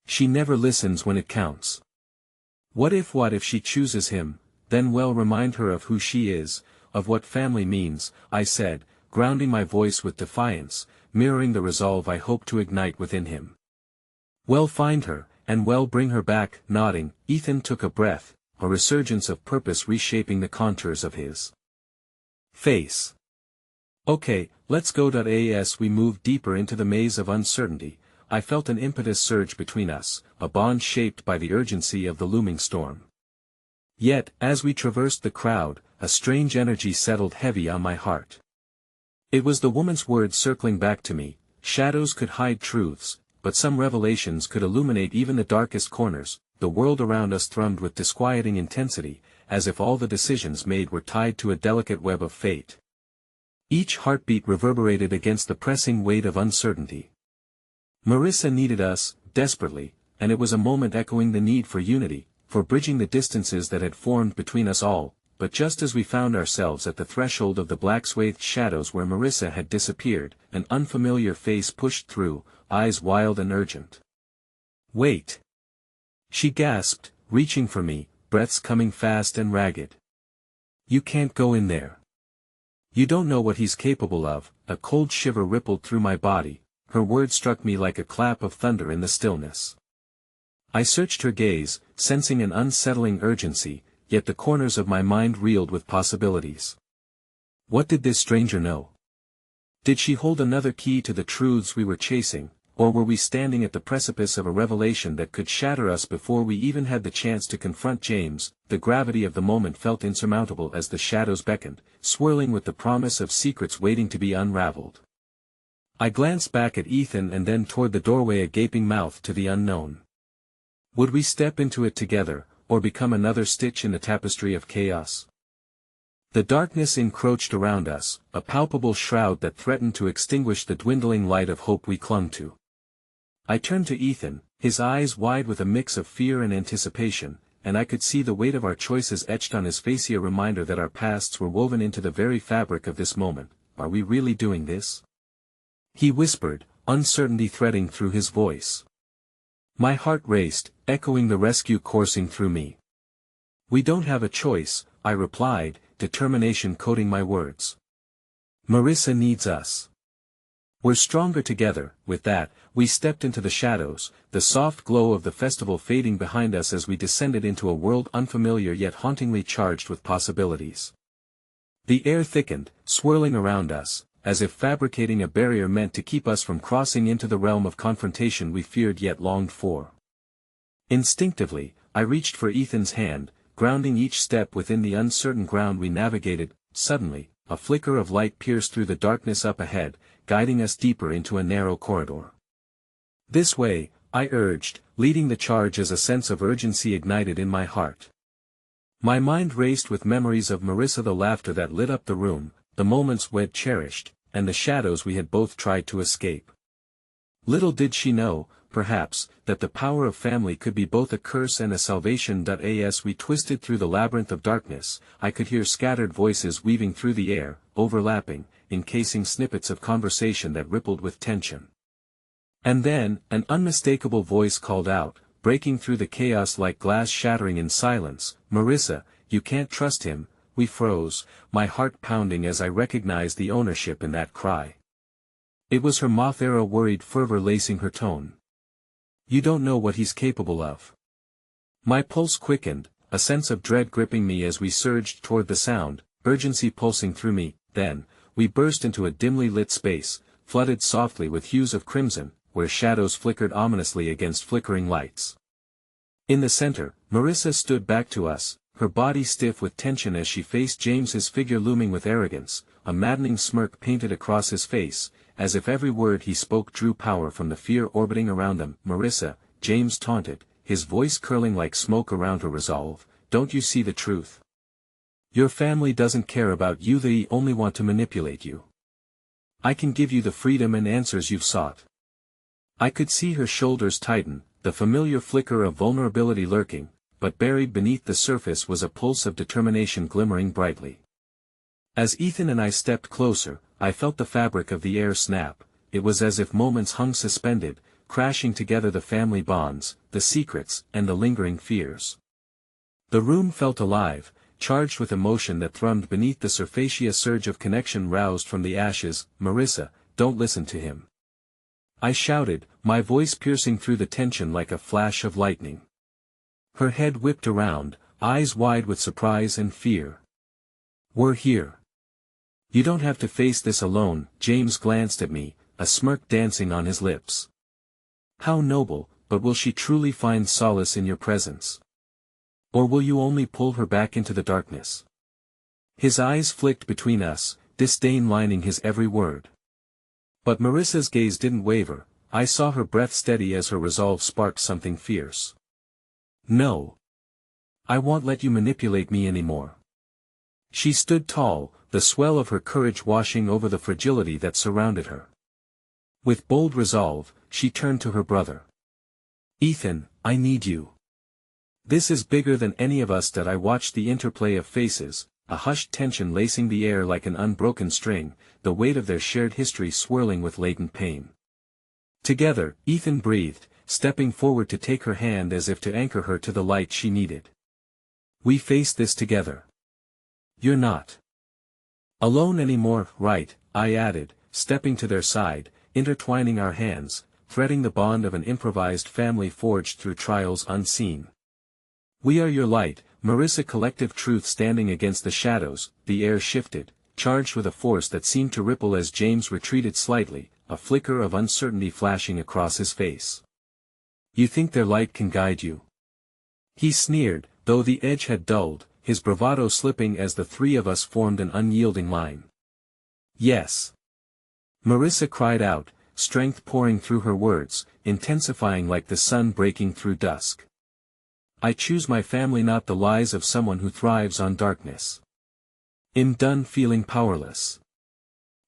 Speaker 1: She never listens when it counts. What if she chooses him, then remind her of who she is, of what family means, I said, grounding my voice with defiance, mirroring the resolve I hoped to ignite within him. Find her, and bring her back. Nodding, Ethan took a breath, a resurgence of purpose reshaping the contours of his face. Okay, let's go. As we moved deeper into the maze of uncertainty, I felt an impetus surge between us, a bond shaped by the urgency of the looming storm. Yet, as we traversed the crowd, a strange energy settled heavy on my heart. It was the woman's words circling back to me. Shadows could hide truths, but some revelations could illuminate even the darkest corners. The world around us thrummed with disquieting intensity, as if all the decisions made were tied to a delicate web of fate. Each heartbeat reverberated against the pressing weight of uncertainty. Marissa needed us, desperately, and it was a moment echoing the need for unity, for bridging the distances that had formed between us all. But just as we found ourselves at the threshold of the black-swathed shadows where Marissa had disappeared, an unfamiliar face pushed through, eyes wild and urgent. Wait! She gasped, reaching for me, breaths coming fast and ragged. You can't go in there. You don't know what he's capable of. A cold shiver rippled through my body, her words struck me like a clap of thunder in the stillness. I searched her gaze, sensing an unsettling urgency, yet the corners of my mind reeled with possibilities. What did this stranger know? Did she hold another key to the truths we were chasing, or were we standing at the precipice of a revelation that could shatter us before we even had the chance to confront James? The gravity of the moment felt insurmountable as the shadows beckoned, swirling with the promise of secrets waiting to be unraveled. I glanced back at Ethan and then toward the doorway, a gaping mouth to the unknown. Would we step into it together, or become another stitch in the tapestry of chaos? The darkness encroached around us, a palpable shroud that threatened to extinguish the dwindling light of hope we clung to. I turned to Ethan, his eyes wide with a mix of fear and anticipation, and I could see the weight of our choices etched on his face, a reminder that our pasts were woven into the very fabric of this moment. Are we really doing this? He whispered, uncertainty threading through his voice. My heart raced, echoing the rescue coursing through me. We don't have a choice, I replied, determination coating my words. Marissa needs us. We're stronger together. With that, we stepped into the shadows, the soft glow of the festival fading behind us as we descended into a world unfamiliar yet hauntingly charged with possibilities. The air thickened, swirling around us, as if fabricating a barrier meant to keep us from crossing into the realm of confrontation we feared yet longed for. Instinctively, I reached for Ethan's hand, grounding each step within the uncertain ground we navigated. Suddenly, a flicker of light pierced through the darkness up ahead, guiding us deeper into a narrow corridor. This way, I urged, leading the charge as a sense of urgency ignited in my heart. My mind raced with memories of Marissa, the laughter that lit up the room, the moments we'd cherished, and the shadows we had both tried to escape. Little did she know, perhaps, that the power of family could be both a curse and a salvation. As we twisted through the labyrinth of darkness, I could hear scattered voices weaving through the air, overlapping, encasing snippets of conversation that rippled with tension. And then, an unmistakable voice called out, breaking through the chaos like glass shattering in silence, Marissa, you can't trust him. We froze, my heart pounding as I recognized the ownership in that cry. It was her Moth-era worried fervor lacing her tone. You don't know what he's capable of. My pulse quickened, a sense of dread gripping me as we surged toward the sound, urgency pulsing through me. Then, we burst into a dimly lit space, flooded softly with hues of crimson, where shadows flickered ominously against flickering lights. In the center, Marissa stood back to us, her body stiff with tension as she faced James, his figure looming with arrogance, a maddening smirk painted across his face, as if every word he spoke drew power from the fear orbiting around them. Marissa, James taunted, his voice curling like smoke around her resolve, don't you see the truth? Your family doesn't care about you, they only want to manipulate you. I can give you the freedom and answers you've sought. I could see her shoulders tighten, the familiar flicker of vulnerability lurking, but buried beneath the surface was a pulse of determination glimmering brightly. As Ethan and I stepped closer, I felt the fabric of the air snap. It was as if moments hung suspended, crashing together, the family bonds, the secrets, and the lingering fears. The room felt alive, charged with emotion that thrummed beneath the surface, a surge of connection roused from the ashes. Marissa, don't listen to him. I shouted, my voice piercing through the tension like a flash of lightning. Her head whipped around, eyes wide with surprise and fear. We're here. You don't have to face this alone. James glanced at me, a smirk dancing on his lips. How noble, but will she truly find solace in your presence? Or will you only pull her back into the darkness? His eyes flicked between us, disdain lining his every word. But Marissa's gaze didn't waver. I saw her breath steady as her resolve sparked something fierce. No. I won't let you manipulate me anymore. She stood tall, the swell of her courage washing over the fragility that surrounded her. With bold resolve, she turned to her brother. Ethan, I need you. This is bigger than any of us. I watched the interplay of faces, a hushed tension lacing the air like an unbroken string, the weight of their shared history swirling with latent pain. Together, Ethan breathed, stepping forward to take her hand as if to anchor her to the light she needed. We face this together. You're not alone anymore, right? I added, stepping to their side, intertwining our hands, threading the bond of an improvised family forged through trials unseen. We are your light, Marissa, collective truth standing against the shadows. The air shifted, charged with a force that seemed to ripple as James retreated slightly, a flicker of uncertainty flashing across his face. "You think their light can guide you?" he sneered, though the edge had dulled, his bravado slipping as the three of us formed an unyielding line. "Yes," Marissa cried out, strength pouring through her words, intensifying like the sun breaking through dusk. "I choose my family, not the lies of someone who thrives on darkness. I'm done feeling powerless."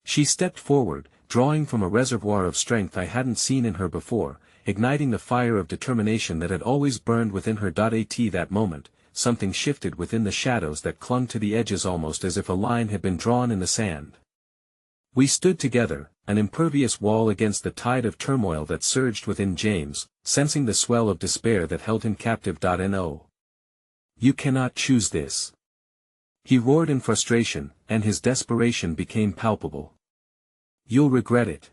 Speaker 1: She stepped forward, drawing from a reservoir of strength I hadn't seen in her before, igniting the fire of determination that had always burned within her. At that moment, something shifted within the shadows that clung to the edges almost as if a line had been drawn in the sand. We stood together, an impervious wall against the tide of turmoil that surged within James, sensing the swell of despair that held him captive. No. "You cannot choose this," he roared in frustration, and his desperation became palpable. "You'll regret it."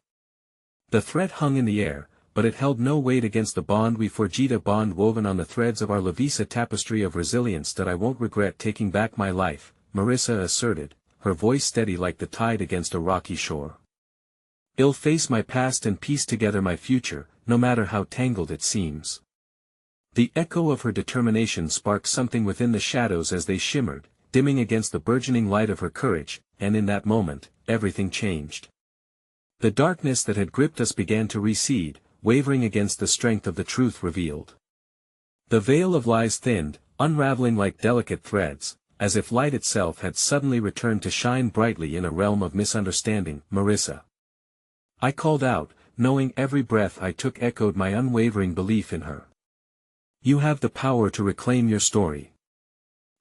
Speaker 1: The threat hung in the air, but it held no weight against the bond we forged, a bond woven on the threads of our Levisa tapestry of resilience. "That I won't regret taking back my life," Marissa asserted, her voice steady like the tide against a rocky shore. "I'll face my past and piece together my future, no matter how tangled it seems." The echo of her determination sparked something within the shadows as they shimmered, dimming against the burgeoning light of her courage, and in that moment, everything changed. The darkness that had gripped us began to recede, wavering against the strength of the truth revealed. The veil of lies thinned, unraveling like delicate threads, as if light itself had suddenly returned to shine brightly in a realm of misunderstanding. "Marissa," I called out, knowing every breath I took echoed my unwavering belief in her. "You have the power to reclaim your story.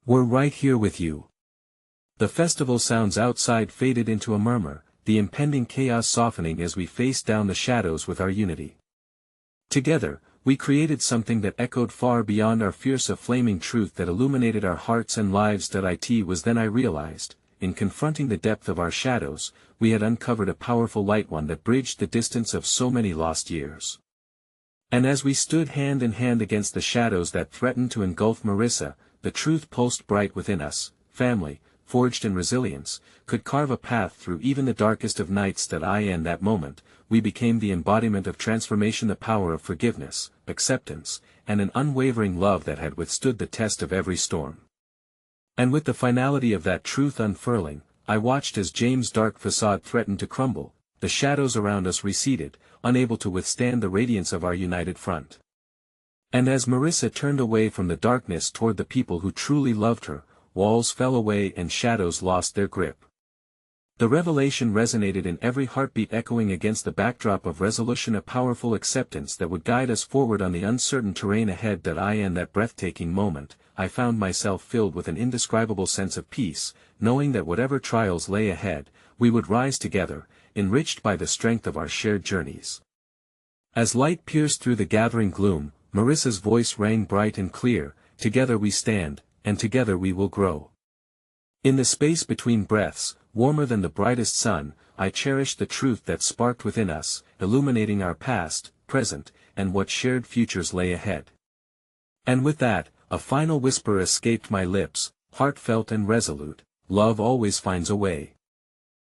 Speaker 1: We're right here with you." The festival sounds outside faded into a murmur, the impending chaos softening as we faced down the shadows with our unity. Together, we created something that echoed far beyond our fears, a flaming truth that illuminated our hearts and lives. It was then I realized, in confronting the depth of our shadows, we had uncovered a powerful light, one that bridged the distance of so many lost years. And as we stood hand in hand against the shadows that threatened to engulf Marissa, the truth pulsed bright within us: family, forged in resilience, could carve a path through even the darkest of nights. In that moment, we became the embodiment of transformation, the power of forgiveness, acceptance, and an unwavering love that had withstood the test of every storm. And with the finality of that truth unfurling, I watched as James' dark facade threatened to crumble, the shadows around us receded, unable to withstand the radiance of our united front. And as Marissa turned away from the darkness toward the people who truly loved her, walls fell away and shadows lost their grip. The revelation resonated in every heartbeat, echoing against the backdrop of resolution, a powerful acceptance that would guide us forward on the uncertain terrain ahead. In that breathtaking moment, I found myself filled with an indescribable sense of peace, knowing that whatever trials lay ahead, we would rise together, enriched by the strength of our shared journeys. As light pierced through the gathering gloom, Marissa's voice rang bright and clear: "Together we stand, and together we will grow." In the space between breaths, warmer than the brightest sun, I cherished the truth that sparked within us, illuminating our past, present, and what shared futures lay ahead. And with that, a final whisper escaped my lips, heartfelt and resolute: "Love always finds a way."